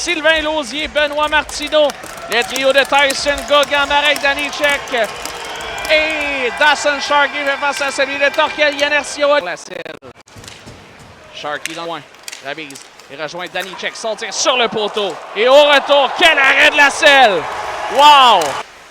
Sylvain Lausier, Benoît Martineau. Le trio de Tyson, Gauguin, Marek Danicek. Et Dawson Sharkey fait face à celui de Torkel Yannercio. La selle. Sharkey dans le coin. Rabise. Il rejoint Danicek. Son tir sur le poteau. Et au retour, quel arrêt de la selle! Wow!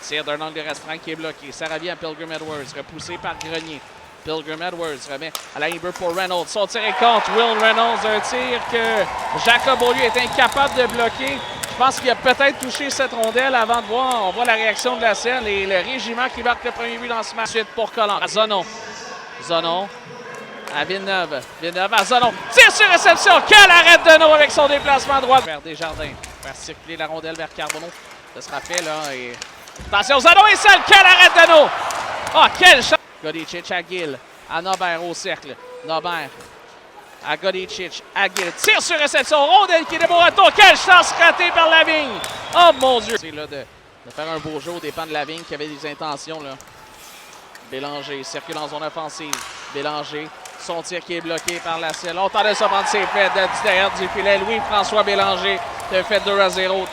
Tir d'un angle restreint qui est bloqué. Ça revient à Pilgrim Edwards. Repoussé par Grenier. Pilgrim Edwards remet à la libre pour Reynolds. Son tir est contre Will Reynolds. Un tir que Jacob Beaulieu est incapable de bloquer. Je pense qu'il a peut-être touché cette rondelle avant de voir. On voit la réaction de la selle et le régiment qui marque le premier but dans ce match. Ensuite pour Collant. Zonon. Zonon. À Villeneuve. Villeneuve à Zonon. Tire sur réception. Quel arrêt de Deneau avec son déplacement droit. Vers Desjardins. Faire circuler la rondelle vers Carbonneau. Ce sera fait là. Et... attention, Zonon est seul. Quel arrêt de Deneau. Oh, quelle chance. Godicic à Gill. À Nobert au cercle. Nobert. À Godicic. À Gill. Tire sur réception. Rondelle qui est de beau retour. Quelle chance ratée par Lavigne. Oh mon Dieu. C'est là de faire un beau jeu aux dépens de Lavigne qui avait des intentions là. Bélanger circule en zone offensive. Bélanger. Son tir qui est bloqué par la selle. On tente de se prendre ses faits derrière du filet. Louis-François Bélanger te fait 2-0.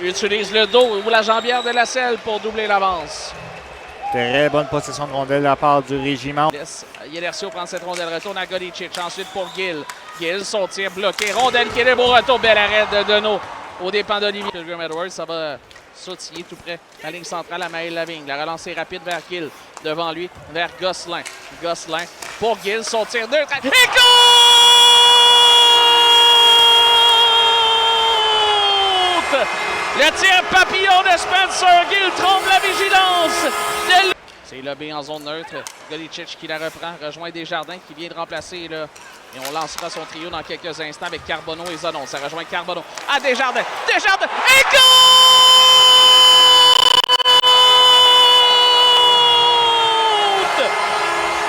Utilise le dos ou la jambière de la selle pour doubler l'avance. Très bonne possession de rondelle de la part du régiment. Yannercio prend cette rondelle, retourne à Godicic. Ensuite pour Gill. Gill, son tir bloqué. Rondelle qui est de beau retour. Bel arrêt de Deneau au dépens d'Olivier. Pilgrim Edwards, ça va sautiller tout près. La ligne centrale à Maël Lavigne. La relance est rapide vers Gill. Devant lui, vers Gosselin. Gosselin pour Gill. Son tir de... Et goal! Le tir papillon de Spencer Gill trompe la vigilance. C'est lobé en zone neutre. Godicic qui la reprend. Rejoint Desjardins qui vient de remplacer là. Et on lancera son trio dans quelques instants avec Carbonneau et Zonon. Ça rejoint Carbonneau à Desjardins. Desjardins et goal!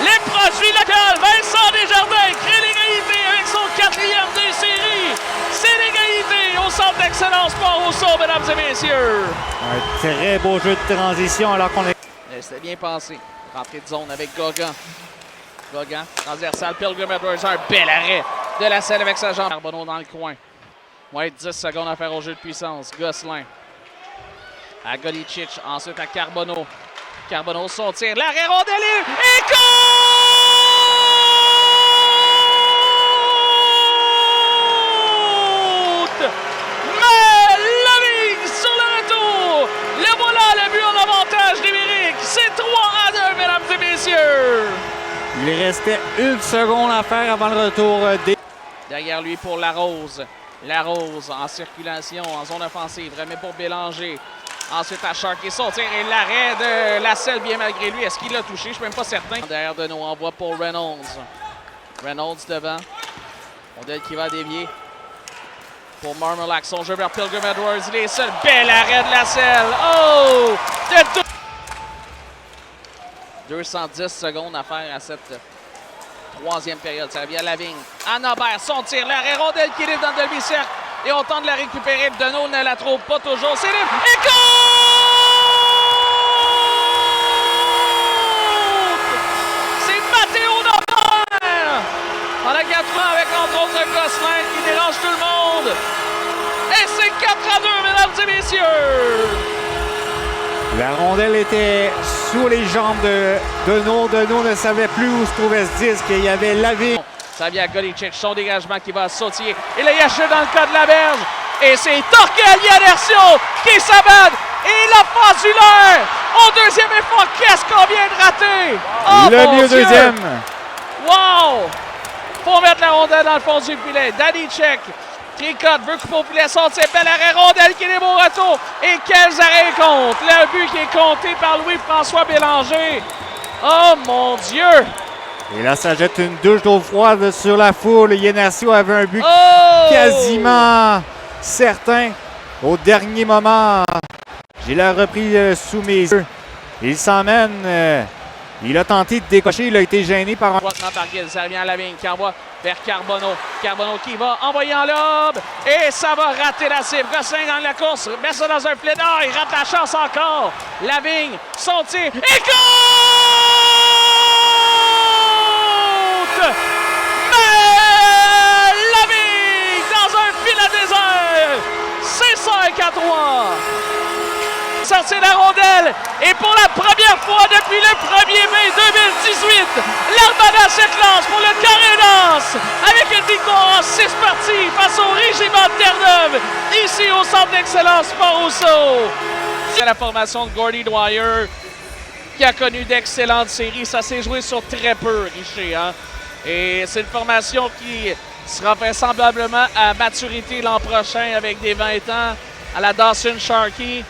Les produits locaux, Vincent Desjardins crée l'égalité avec son 4e des séries. C'est l'égalité au centre d'excellence Port-Rousseau, mesdames et messieurs. Un très beau jeu de transition alors qu'on est... C'était bien passé. Rentrée de zone avec Gauguin. Gauguin, transversal, Pilgrim Edwards, un bel arrêt de la selle avec sa jambe. Carbonneau dans le coin. Ouais, 10 secondes à faire au jeu de puissance. Gosselin à Godicic, ensuite à Carbonneau. Carbonneau, son tir, l'arrêt rondelle et goal! Mais Lavigne sur le retour! Le voilà, le but en avantage numérique. C'est 3-2, mesdames et messieurs. Il restait 1 seconde à faire avant le retour des... Derrière lui pour Larose. Larose en circulation, en zone offensive. Remet pour Bélanger. Ensuite à Sharkey, son tir et l'arrêt de la selle bien malgré lui. Est-ce qu'il l'a touché? Je ne suis même pas certain. Derrière de nos envois pour Reynolds. Reynolds devant. Rondelle qui va dévier. Pour Marmelac, son jeu vers Pilgrim Edwards. Il est seul. Bel arrêt de la selle. Oh! 210 secondes à faire à cette troisième période. Ça revient à Lavigne. Annabert, son tir. L'arrêt rondelle qui est libre dans le demi-cercle. Et on tente de la récupérer. Deneau ne la trouve pas toujours. C'est libre. Et goal! C'est Mathéo Nobert! En la 4 ans avec entre autres Gosselin qui dérange tout le monde. Et c'est 4-2, mesdames et messieurs! La rondelle était sous les jambes de Deneau. Deneau ne savait plus où se trouvait ce disque. Il y avait Lavigne. Ça vient à Godicic, son dégagement qui va sautiller. Il a yaché dans le cas de la berge. Et c'est Torkel Yannercio qui s'abonne. Et il a pas eu l'air. Au deuxième effort, qu'est-ce qu'on vient de rater? Oh, le mon mieux Dieu. deuxième. Wow! Faut mettre la rondelle dans le fond du filet. Danicek tricote, veut couper au filet, sortir. Bel arrêt, rondelle qui est beau retour. Et quels arrêts comptent? Le but qui est compté par Louis-François Bélanger. Oh mon Dieu! Et là, ça jette une douche d'eau froide sur la foule. Yannercio avait un but quasiment certain au dernier moment. J'ai la repris sous mes yeux. Il s'emmène. Il a tenté de décocher. Il a été gêné par un... Par Gill, ça revient à Lavigne qui envoie vers Carbonneau. Carbonneau qui va envoyer en lobe. Et ça va rater la cible. Gosselin gagne la course. Met ça dans un filet. Ah, il rate la chance encore. Lavigne, son tir. Et goal! Mais Lavigne dans un filet désert. passer la rondelle. Et pour la première fois depuis le 1er mai 2018, l'Armada se classe pour le carré d'Anse avec une victoire en 6 parties face au Régiment de Terre-Neuve, ici au Centre d'excellence Port-Rousseau. C'est la formation de Gordy Dwyer qui a connu d'excellentes séries. Ça s'est joué sur très peu, Richer. Hein? Et c'est une formation qui sera vraisemblablement à maturité l'an prochain avec des 20 ans à la Dawson Sharkey.